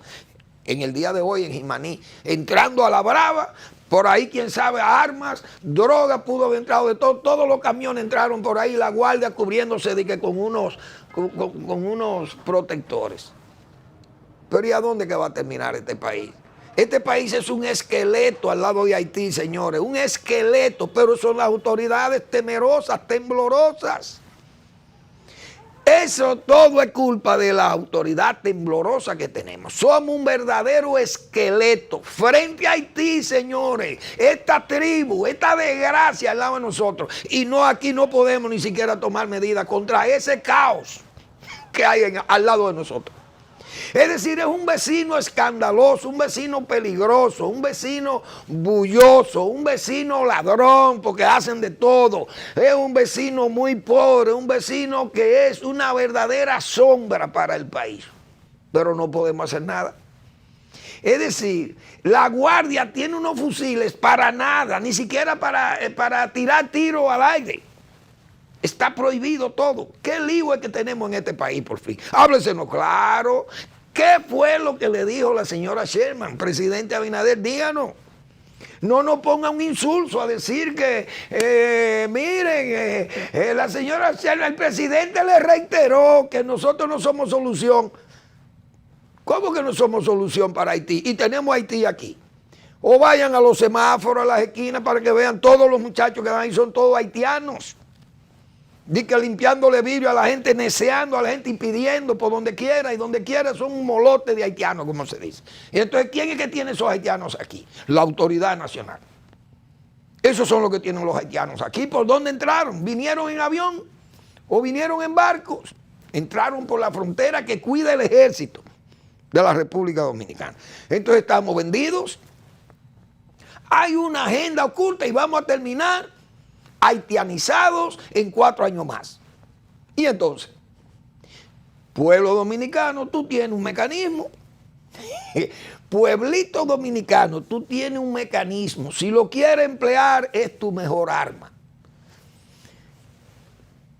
Speaker 4: en el día de hoy en Jimaní, entrando a la brava, por ahí quién sabe, armas, droga, pudo haber entrado de todo, todos los camiones entraron por ahí, la guardia cubriéndose de que con unos protectores. Pero ¿y a dónde que va a terminar este país? Este país es un esqueleto al lado de Haití, señores, un esqueleto, pero son las autoridades temerosas, temblorosas. Eso todo es culpa de la autoridad temblorosa que tenemos. Somos un verdadero esqueleto frente a Haití, señores. Esta tribu, esta desgracia al lado de nosotros. Y no, aquí no podemos ni siquiera tomar medidas contra ese caos que hay al lado de nosotros. Es decir, es un vecino escandaloso, un vecino peligroso, un vecino bulloso, un vecino ladrón, porque hacen de todo. Es un vecino muy pobre, un vecino que es una verdadera sombra para el país. Pero no podemos hacer nada. Es decir, la guardia tiene unos fusiles para nada, ni siquiera para tirar tiros al aire. Está prohibido todo. ¿Qué lío es que tenemos en este país, por fin? Háblesenos claro. ¿Qué fue lo que le dijo la señora Sherman, presidente Abinader? Díganos. No nos ponga un insulto a decir que, miren, la señora Sherman, el presidente le reiteró que nosotros no somos solución. ¿Cómo que no somos solución para Haití? Y tenemos Haití aquí. O vayan a los semáforos, a las esquinas, para que vean todos los muchachos que van ahí, son todos haitianos. Dice que limpiándole vidrio a la gente, neceando a la gente y pidiendo por donde quiera, y donde quiera son un molote de haitianos, como se dice. Y entonces, ¿quién es que tiene esos haitianos aquí? La autoridad nacional. Esos son los que tienen los haitianos aquí. ¿Por dónde entraron? ¿Vinieron en avión o vinieron en barcos? Entraron por la frontera que cuida el ejército de la República Dominicana. Entonces estamos vendidos. Hay una agenda oculta y vamos a terminar haitianizados en 4 años más. Y entonces, pueblo dominicano, tú tienes un mecanismo. Pueblito dominicano, tú tienes un mecanismo. Si lo quieres emplear, es tu mejor arma.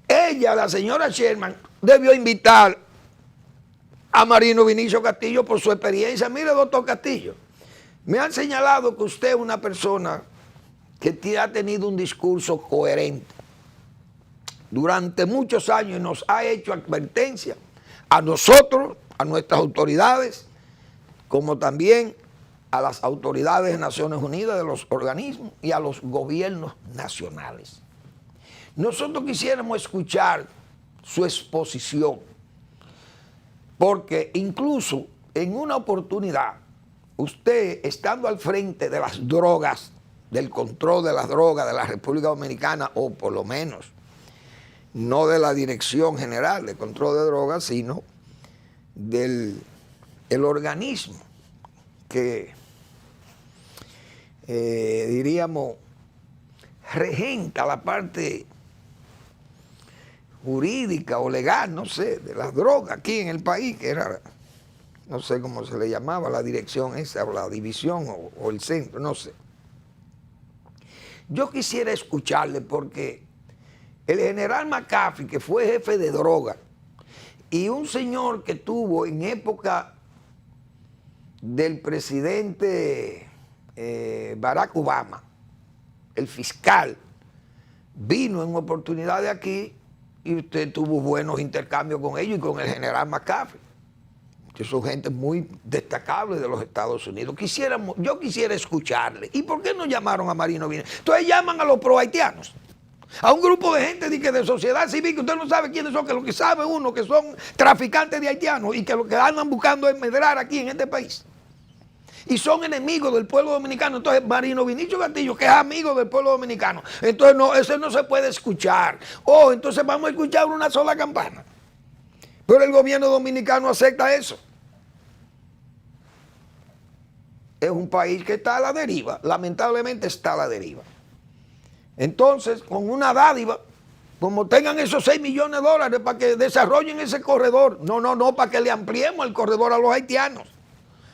Speaker 4: Ella, la señora Sherman, debió invitar a Marino Vinicio Castillo por su experiencia. Mire, doctor Castillo, me han señalado que usted es una persona que ha tenido un discurso coherente durante muchos años y nos ha hecho advertencia a nosotros, a nuestras autoridades, como también a las autoridades de Naciones Unidas, de los organismos y a los gobiernos nacionales. Nosotros quisiéramos escuchar su exposición, porque incluso en una oportunidad, usted estando al frente de las drogas, del control de las drogas de la República Dominicana, o por lo menos no de la Dirección General de Control de Drogas, sino del organismo que, diríamos, regenta la parte jurídica o legal, no sé, de las drogas aquí en el país, que era, no sé cómo se le llamaba, la dirección esa, o la división, o el centro, no sé. Yo quisiera escucharle porque el general McAfee, que fue jefe de droga, y un señor que tuvo en época del presidente Barack Obama, el fiscal, vino en oportunidad de aquí y usted tuvo buenos intercambios con ellos y con el general McAfee, que son gente muy destacable de los Estados Unidos. Yo quisiera escucharle. ¿Y por qué no llamaron a Marino Vinicio? Entonces llaman a los pro-haitianos, a un grupo de gente de sociedad civil, que usted no sabe quiénes son, que lo que sabe uno, que son traficantes de haitianos y que lo que andan buscando es medrar aquí en este país. Y son enemigos del pueblo dominicano. Entonces Marino Vinicio Castillo, que es amigo del pueblo dominicano, entonces no, eso no se puede escuchar. Entonces vamos a escuchar una sola campana. Pero el gobierno dominicano acepta eso. Es un país que está a la deriva, lamentablemente está a la deriva. Entonces, con una dádiva, como tengan esos 6 millones de dólares para que desarrollen ese corredor, no, para que le ampliemos el corredor a los haitianos,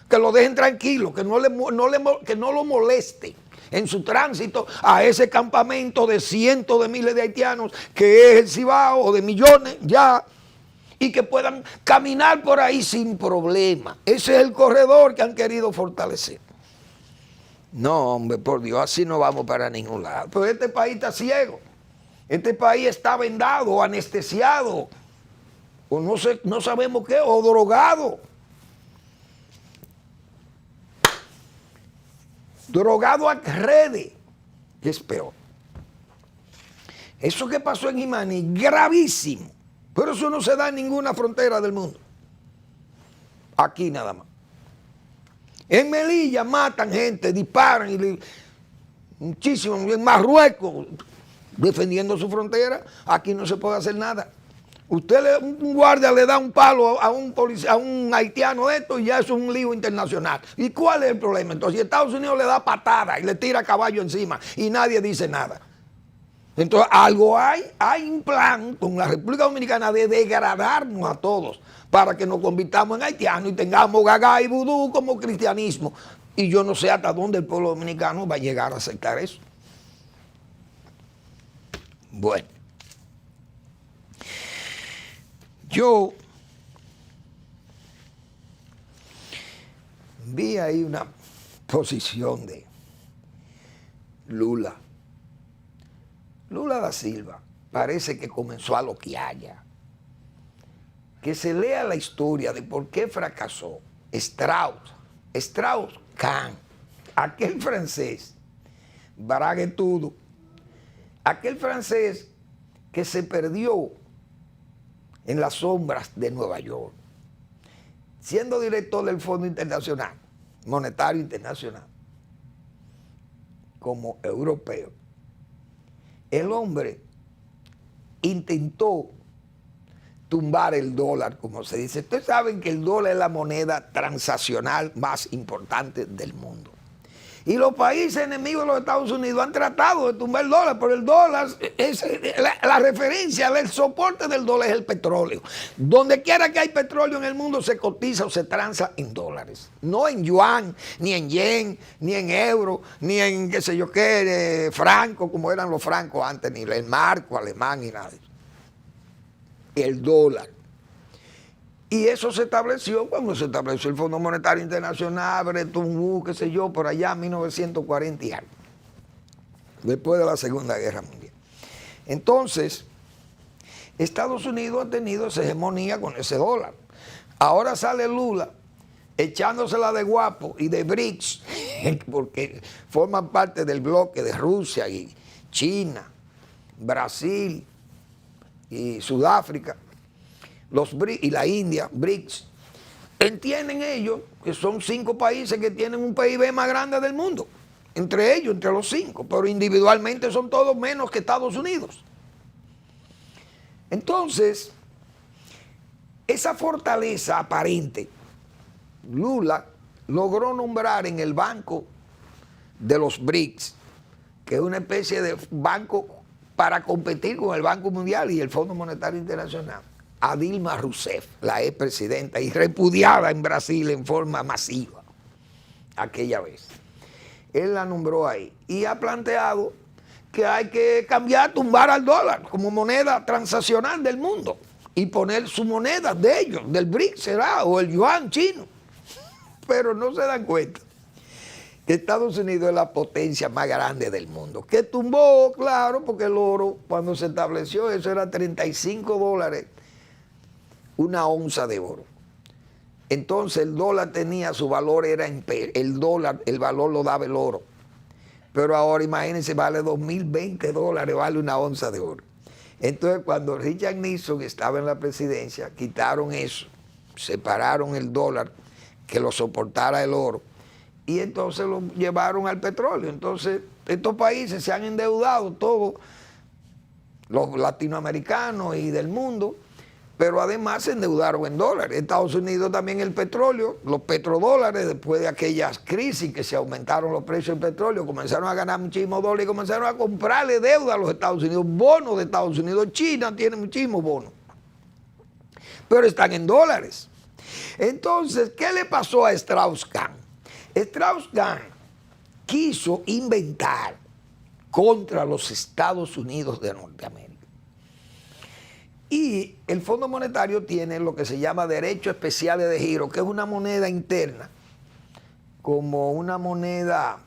Speaker 4: que lo dejen tranquilo, que no lo molesten en su tránsito a ese campamento de cientos de miles de haitianos que es el Cibao, o de millones ya, y que puedan caminar por ahí sin problema. Ese es el corredor que han querido fortalecer. No, hombre, por Dios, así no vamos para ningún lado. Pero este país está ciego. Este país está vendado, anestesiado, o no sabemos qué, o drogado. Drogado a redes, que es peor. Eso que pasó en Jimaní, gravísimo. Pero eso no se da en ninguna frontera del mundo. Aquí nada más. En Melilla matan gente, disparan, muchísimo. En Marruecos, defendiendo su frontera, aquí no se puede hacer nada. Un guardia le da un palo a un policía, a un haitiano de esto y ya eso es un lío internacional. ¿Y cuál es el problema? Entonces, Estados Unidos le da patada y le tira caballo encima y nadie dice nada. Entonces, algo hay un plan con la República Dominicana de degradarnos a todos para que nos convirtamos en haitianos y tengamos gaga y vudú como cristianismo. Y yo no sé hasta dónde el pueblo dominicano va a llegar a aceptar eso. Bueno, yo vi ahí una posición de Lula da Silva. Parece que comenzó a loquear ya. Que se lea la historia de por qué fracasó Strauss-Kahn, aquel francés braguetudo, aquel francés que se perdió en las sombras de Nueva York, siendo director del Fondo Internacional, Monetario Internacional, como europeo. El hombre intentó tumbar el dólar, como se dice. Ustedes saben que el dólar es la moneda transaccional más importante del mundo. Y los países enemigos de los Estados Unidos han tratado de tumbar el dólar, pero el dólar, es la referencia, el soporte del dólar es el petróleo. Donde quiera que hay petróleo en el mundo se cotiza o se transa en dólares. No en yuan, ni en yen, ni en euro, ni en qué sé yo qué, franco, como eran los francos antes, ni el marco alemán, ni nada de eso. El dólar. Y eso se estableció cuando se estableció el Fondo Monetario Internacional, Bretton Woods, qué sé yo, por allá en 1940 y algo, después de la Segunda Guerra Mundial. Entonces, Estados Unidos ha tenido esa hegemonía con ese dólar. Ahora sale Lula echándosela de guapo y de BRICS, porque forman parte del bloque de Rusia y China, Brasil y Sudáfrica. Y la India, BRICS, entienden ellos que son 5 países que tienen un PIB más grande del mundo, entre ellos, entre los 5, pero individualmente son todos menos que Estados Unidos. Entonces, esa fortaleza aparente, Lula logró nombrar en el banco de los BRICS, que es una especie de banco para competir con el Banco Mundial y el Fondo Monetario Internacional, a Dilma Rousseff, la expresidenta, y repudiada en Brasil en forma masiva aquella vez. Él la nombró ahí y ha planteado que hay que cambiar, tumbar al dólar como moneda transaccional del mundo y poner su moneda de ellos, del BRICS será, o el yuan chino. Pero no se dan cuenta que Estados Unidos es la potencia más grande del mundo, que tumbó, claro, porque el oro, cuando se estableció eso, era $35 una onza de oro. Entonces el dólar tenía su valor, era el dólar, el valor lo daba el oro. Pero ahora imagínense, vale $2,020, vale una onza de oro. Entonces cuando Richard Nixon estaba en la presidencia, quitaron eso, separaron el dólar, que lo soportara el oro, y entonces lo llevaron al petróleo. Entonces estos países se han endeudado, todos los latinoamericanos y del mundo, pero además se endeudaron en dólares. Estados Unidos también el petróleo, los petrodólares, después de aquellas crisis que se aumentaron los precios del petróleo, comenzaron a ganar muchísimos dólares y comenzaron a comprarle deuda a los Estados Unidos, bonos de Estados Unidos. China tiene muchísimos bonos, pero están en dólares. Entonces, ¿qué le pasó a Strauss-Kahn? Strauss-Kahn quiso inventar contra los Estados Unidos de Norteamérica Y el Fondo Monetario tiene lo que se llama derechos especiales de giro, que es una moneda interna, como una moneda,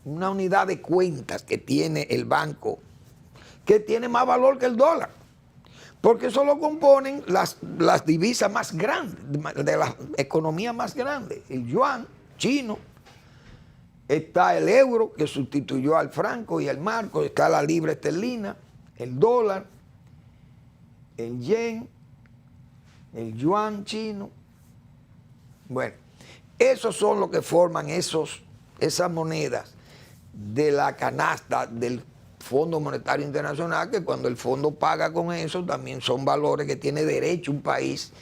Speaker 4: una unidad de cuentas que tiene el banco, que tiene más valor que el dólar, porque eso lo componen las divisas más grandes, de las economías más grandes, el yuan chino, está el euro que sustituyó al franco y al marco, está la libra esterlina, el dólar, el yen, el yuan chino. Bueno, esos son los que forman esas monedas de la canasta del Fondo Monetario Internacional, que cuando el fondo paga con eso, también son valores que tiene derecho un país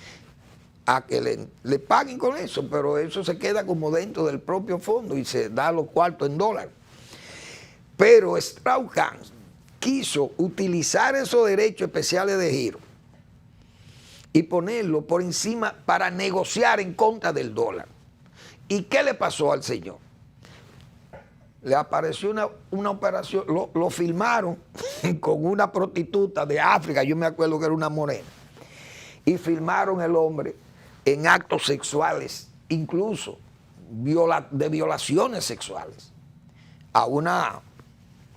Speaker 4: a que le paguen con eso, pero eso se queda como dentro del propio fondo y se da los cuartos en dólares. Pero Strauss-Kahn quiso utilizar esos derechos especiales de giro y ponerlo por encima para negociar en contra del dólar. ¿Y qué le pasó al señor? Le apareció una operación, lo filmaron con una prostituta de África, yo me acuerdo que era una morena, y filmaron el hombre en actos sexuales, incluso de violaciones sexuales, a una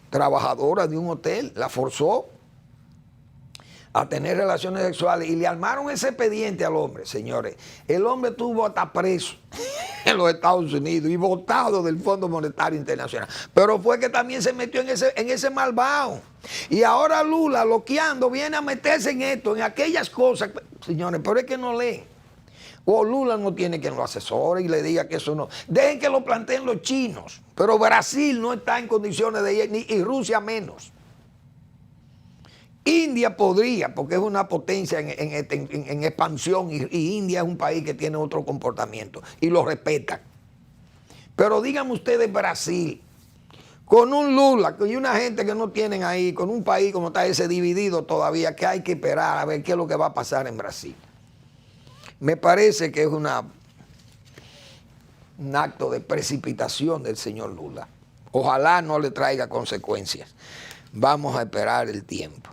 Speaker 4: trabajadora de un hotel, la forzó a tener relaciones sexuales y le armaron ese expediente al hombre, señores. El hombre estuvo hasta preso en los Estados Unidos y votado del Fondo Monetario Internacional. Pero fue que también se metió en ese malvado. Y ahora Lula, loqueando, viene a meterse en esto, en aquellas cosas. Señores, pero es que no leen. O Lula no tiene quien lo asesore y le diga que eso no. Dejen que lo planteen los chinos. Pero Brasil no está en condiciones de ir, y Rusia menos. India podría, porque es una potencia en expansión y India es un país que tiene otro comportamiento y lo respetan. Pero díganme ustedes Brasil, con un Lula y una gente que no tienen ahí, con un país como está ese dividido todavía, que hay que esperar a ver qué es lo que va a pasar en Brasil. Me parece que es un acto de precipitación del señor Lula. Ojalá no le traiga consecuencias. Vamos a esperar el tiempo.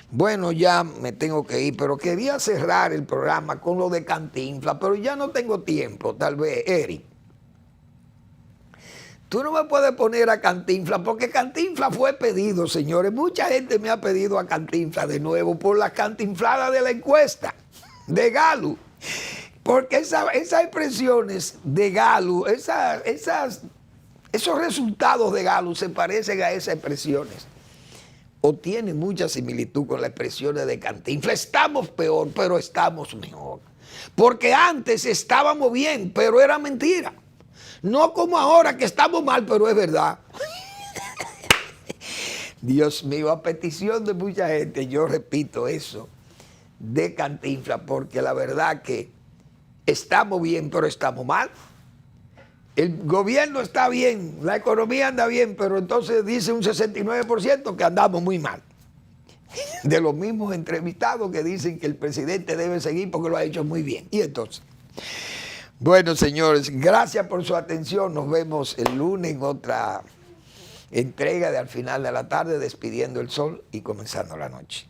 Speaker 4: Bueno, ya me tengo que ir, pero quería cerrar el programa con lo de Cantinflas, pero ya no tengo tiempo, tal vez, Eric. Tú no me puedes poner a Cantinflas, porque Cantinflas fue pedido, señores. Mucha gente me ha pedido a Cantinflas de nuevo por la cantinflada de la encuesta de Galo. Porque esas expresiones de Galo, esos resultados de Galo se parecen a esas expresiones. O tiene mucha similitud con las expresiones de Cantinflas. Estamos peor, pero estamos mejor. Porque antes estábamos bien, pero era mentira. No como ahora que estamos mal, pero es verdad. Dios mío, a petición de mucha gente, yo repito eso de Cantinflas, porque la verdad que estamos bien, pero estamos mal. El gobierno está bien, la economía anda bien, pero entonces dice un 69% que andamos muy mal. De los mismos entrevistados que dicen que el presidente debe seguir porque lo ha hecho muy bien. Y entonces, bueno, señores, gracias por su atención. Nos vemos el lunes en otra entrega de Al Final de la Tarde, despidiendo el sol y comenzando la noche.